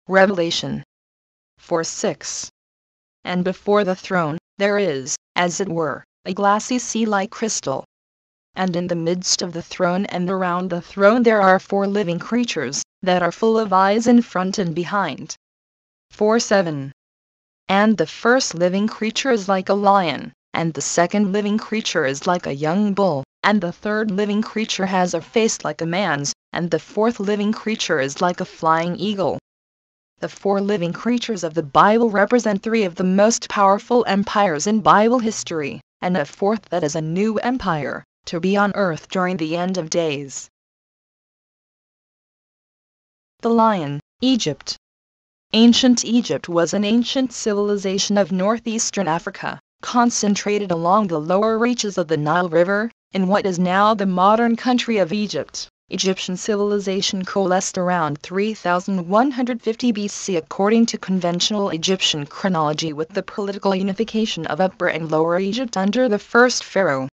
Revelation 4:6. And before the throne, there is, as it were, a glassy sea like crystal. And in the midst of the throne and around the throne there are 4 living creatures, that are full of eyes in front and behind. 4:7. And the first living creature is like a lion, and the second living creature is like a young bull, and the third living creature has a face like a man's, and the fourth living creature is like a flying eagle. The 4 living creatures of the Bible represent 3 of the most powerful empires in Bible history, and a fourth that is a new empire, to be on earth during the end of days. The lion, Egypt. Ancient Egypt was an ancient civilization of northeastern Africa, concentrated along the lower reaches of the Nile River, in what is now the modern country of Egypt. Egyptian civilization coalesced around 3150 BC according to conventional Egyptian chronology, with the political unification of Upper and Lower Egypt under the first pharaoh.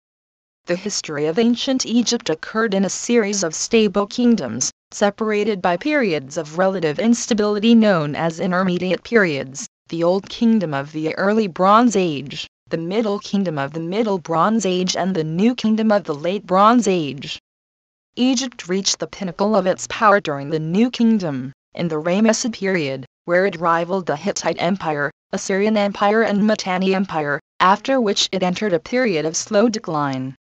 The history of ancient Egypt occurred in a series of stable kingdoms, separated by periods of relative instability known as intermediate periods: the Old Kingdom of the Early Bronze Age, the Middle Kingdom of the Middle Bronze Age, and the New Kingdom of the Late Bronze Age. Egypt reached the pinnacle of its power during the New Kingdom, in the Ramesside period, where it rivaled the Hittite Empire, Assyrian Empire and Mitanni Empire, after which it entered a period of slow decline.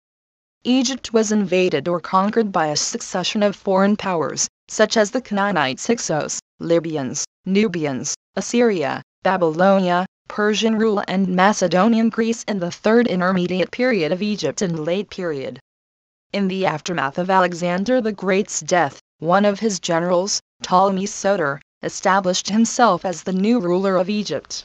Egypt was invaded or conquered by a succession of foreign powers, such as the Canaanites, Hyksos, Libyans, Nubians, Assyria, Babylonia, Persian rule and Macedonian Greece in the third intermediate period of Egypt and late period. In the aftermath of Alexander the Great's death, one of his generals, Ptolemy Soter, established himself as the new ruler of Egypt.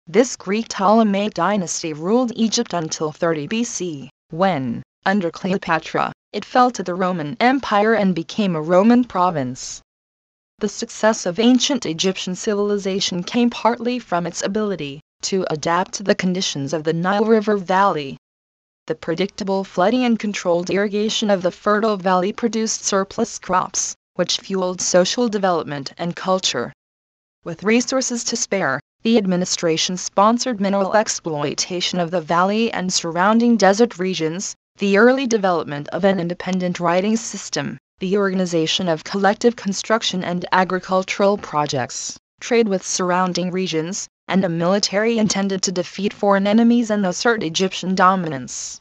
This Greek Ptolemaic dynasty ruled Egypt until 30 BC, when, under Cleopatra, it fell to the Roman Empire and became a Roman province. The success of ancient Egyptian civilization came partly from its ability to adapt to the conditions of the Nile River Valley. The predictable flooding and controlled irrigation of the fertile valley produced surplus crops, which fueled social development and culture. With resources to spare, the administration sponsored mineral exploitation of the valley and surrounding desert regions, the early development of an independent writing system, the organization of collective construction and agricultural projects, trade with surrounding regions, and a military intended to defeat foreign enemies and assert Egyptian dominance.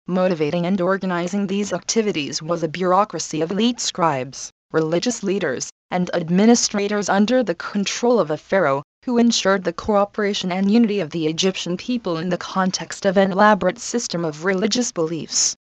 Motivating and organizing these activities was a bureaucracy of elite scribes, religious leaders, and administrators under the control of a pharaoh, who ensured the cooperation and unity of the Egyptian people in the context of an elaborate system of religious beliefs.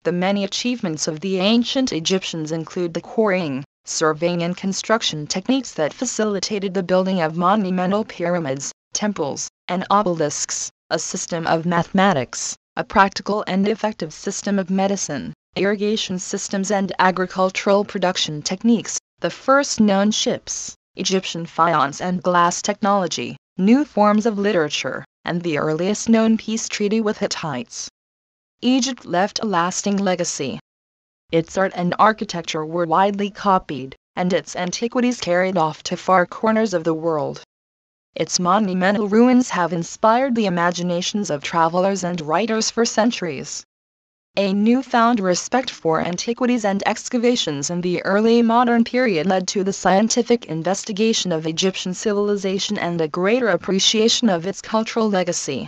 The many achievements of the ancient Egyptians include the quarrying, surveying and construction techniques that facilitated the building of monumental pyramids, temples, and obelisks, a system of mathematics, a practical and effective system of medicine, irrigation systems and agricultural production techniques, the first known ships, Egyptian faience and glass technology, new forms of literature, and the earliest known peace treaty with Hittites. Egypt left a lasting legacy. Its art and architecture were widely copied, and its antiquities carried off to far corners of the world. Its monumental ruins have inspired the imaginations of travelers and writers for centuries. A newfound respect for antiquities and excavations in the early modern period led to the scientific investigation of Egyptian civilization and a greater appreciation of its cultural legacy.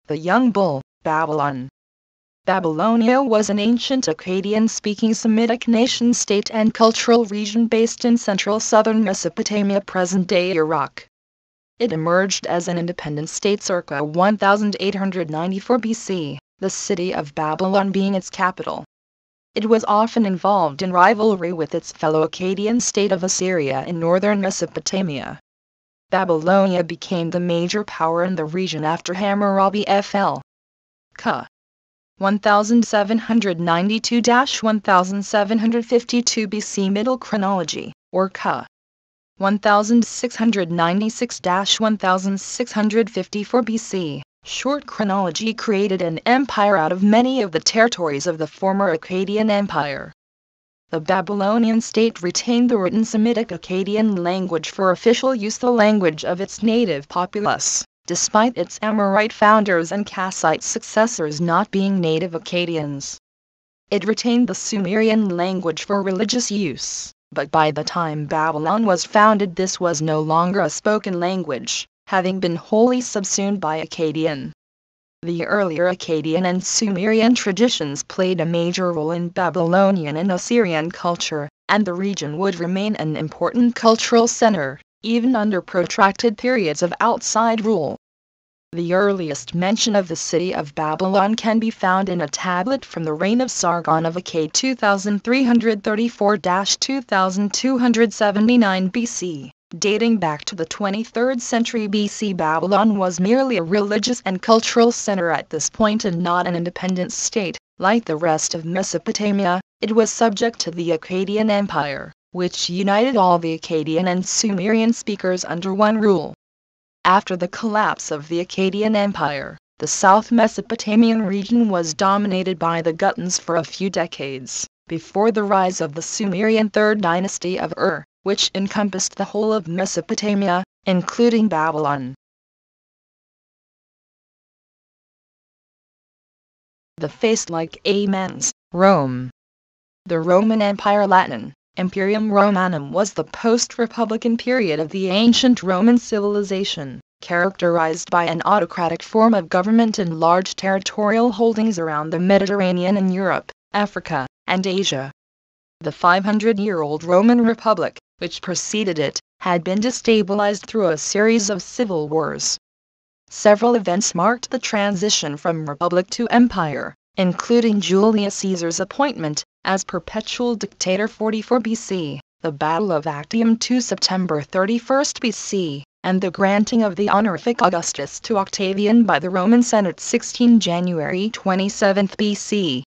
The Young Bull, Babylon. Babylonia was an ancient Akkadian-speaking Semitic nation-state and cultural region based in central southern Mesopotamia, present-day Iraq. It emerged as an independent state circa 1894 BC, the city of Babylon being its capital. It was often involved in rivalry with its fellow Akkadian state of Assyria in northern Mesopotamia. Babylonia became the major power in the region after Hammurabi fell. Ca. 1792–1752 BC Middle Chronology, or Ca. 1696–1654 BC, Short Chronology created an empire out of many of the territories of the former Akkadian Empire. The Babylonian state retained the written Semitic Akkadian language for official use, the language of its native populace, despite its Amorite founders and Kassite successors not being native Akkadians. It retained the Sumerian language for religious use, but by the time Babylon was founded this was no longer a spoken language, having been wholly subsumed by Akkadian. The earlier Akkadian and Sumerian traditions played a major role in Babylonian and Assyrian culture, and the region would remain an important cultural center, even under protracted periods of outside rule. The earliest mention of the city of Babylon can be found in a tablet from the reign of Sargon of Akkad 2334–2279 BC. Dating back to the 23rd century BC, Babylon was merely a religious and cultural center at this point and not an independent state. Like the rest of Mesopotamia, it was subject to the Akkadian Empire, which united all the Akkadian and Sumerian speakers under one rule. After the collapse of the Akkadian Empire, the South Mesopotamian region was dominated by the Gutans for a few decades, before the rise of the Sumerian Third Dynasty of Ur, which encompassed the whole of Mesopotamia, including Babylon. The face like amens, Rome. The Roman Empire, Latin, Imperium Romanum, was the post-republican period of the ancient Roman civilization, characterized by an autocratic form of government and large territorial holdings around the Mediterranean and Europe, Africa, and Asia. The 500-year-old Roman Republic, which preceded it, had been destabilized through a series of civil wars. Several events marked the transition from republic to empire, including Julius Caesar's appointment as perpetual dictator 44 BC, the Battle of Actium 2 September 31 BC, and the granting of the honorific Augustus to Octavian by the Roman Senate 16 January 27 BC.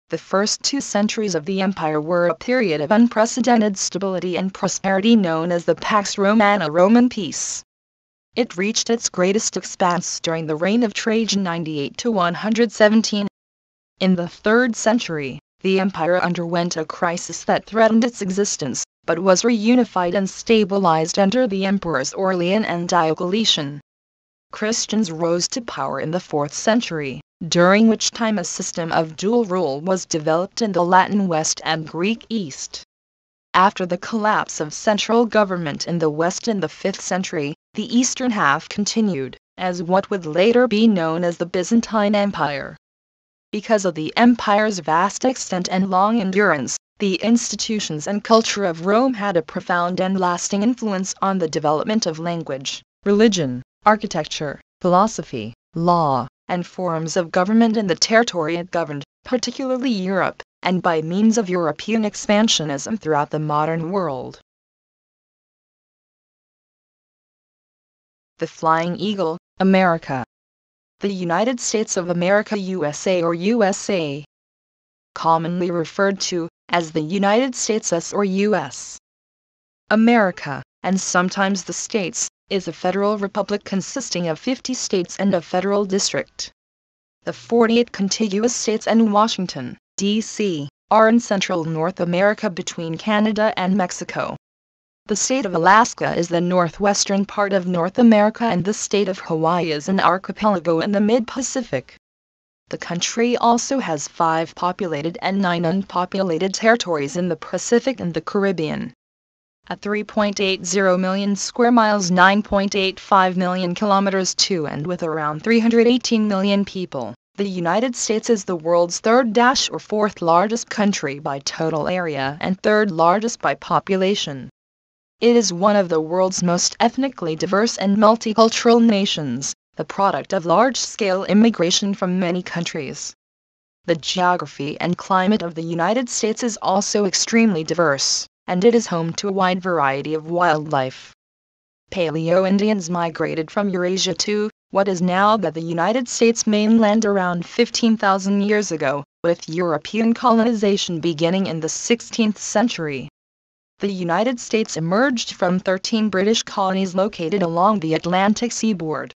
The first 2 centuries of the empire were a period of unprecedented stability and prosperity known as the Pax Romana, Roman peace. It reached its greatest expanse during the reign of Trajan 98–117. In the 3rd century, the empire underwent a crisis that threatened its existence, but was reunified and stabilized under the emperors Aurelian and Diocletian. Christians rose to power in the 4th century, during which time a system of dual rule was developed in the Latin West and Greek East. After the collapse of central government in the West in the 5th century, the eastern half continued, as what would later be known as the Byzantine Empire. Because of the empire's vast extent and long endurance, the institutions and culture of Rome had a profound and lasting influence on the development of language, religion, architecture, philosophy, law, and forms of government in the territory it governed, particularly Europe, and by means of European expansionism throughout the modern world. The Flying Eagle, America. The United States of America, USA or USA. Commonly referred to as the United States or US. America, and sometimes the States, is a federal republic consisting of 50 states and a federal district. The 48 contiguous states and Washington, D.C., are in central North America between Canada and Mexico. The state of Alaska is the northwestern part of North America, and the state of Hawaii is an archipelago in the mid-Pacific. The country also has 5 populated and 9 unpopulated territories in the Pacific and the Caribbean. At 3.80 million square miles, 9.85 million kilometers to, and with around 318 million people, the United States is the world's 3rd or 4th largest country by total area and 3rd largest by population. It is one of the world's most ethnically diverse and multicultural nations, the product of large-scale immigration from many countries. The geography and climate of the United States is also extremely diverse, and it is home to a wide variety of wildlife. Paleo-Indians migrated from Eurasia to what is now the United States mainland around 15,000 years ago, with European colonization beginning in the 16th century. The United States emerged from 13 British colonies located along the Atlantic seaboard.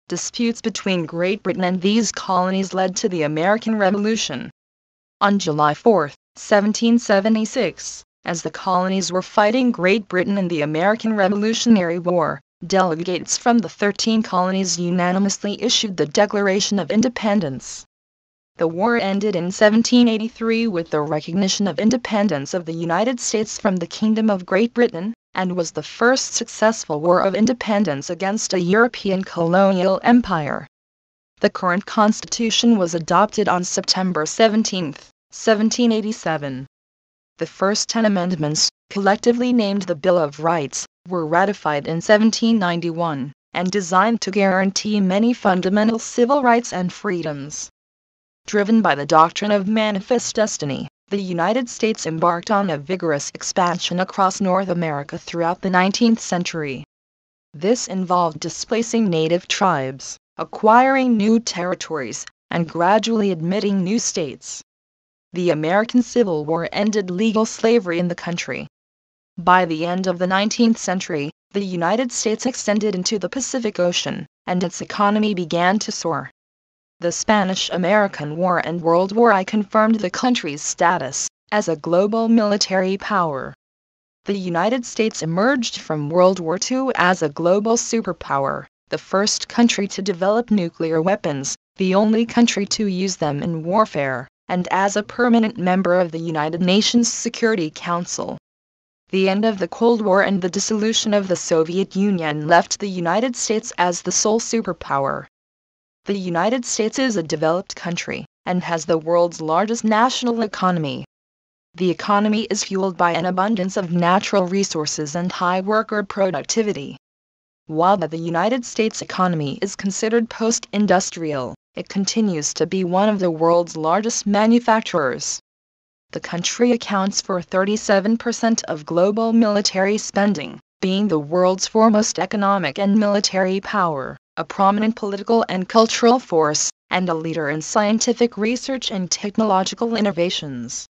Disputes between Great Britain and these colonies led to the American Revolution. On July 4, 1776, as the colonies were fighting Great Britain in the American Revolutionary War, delegates from the 13 colonies unanimously issued the Declaration of Independence. The war ended in 1783 with the recognition of independence of the United States from the Kingdom of Great Britain, and was the first successful war of independence against a European colonial empire. The current Constitution was adopted on September 17, 1787. The first 10 amendments, collectively named the Bill of Rights, were ratified in 1791, and designed to guarantee many fundamental civil rights and freedoms. Driven by the doctrine of manifest destiny, the United States embarked on a vigorous expansion across North America throughout the 19th century. This involved displacing native tribes, acquiring new territories, and gradually admitting new states. The American Civil War ended legal slavery in the country. By the end of the 19th century, the United States extended into the Pacific Ocean, and its economy began to soar. The Spanish-American War and World War I confirmed the country's status as a global military power. The United States emerged from World War II as a global superpower, the first country to develop nuclear weapons, the only country to use them in warfare, and as a permanent member of the United Nations Security Council. The end of the Cold War and the dissolution of the Soviet Union left the United States as the sole superpower. The United States is a developed country, and has the world's largest national economy. The economy is fueled by an abundance of natural resources and high worker productivity. While the United States economy is considered post-industrial, it continues to be one of the world's largest manufacturers. The country accounts for 37% of global military spending, being the world's foremost economic and military power, a prominent political and cultural force, and a leader in scientific research and technological innovations.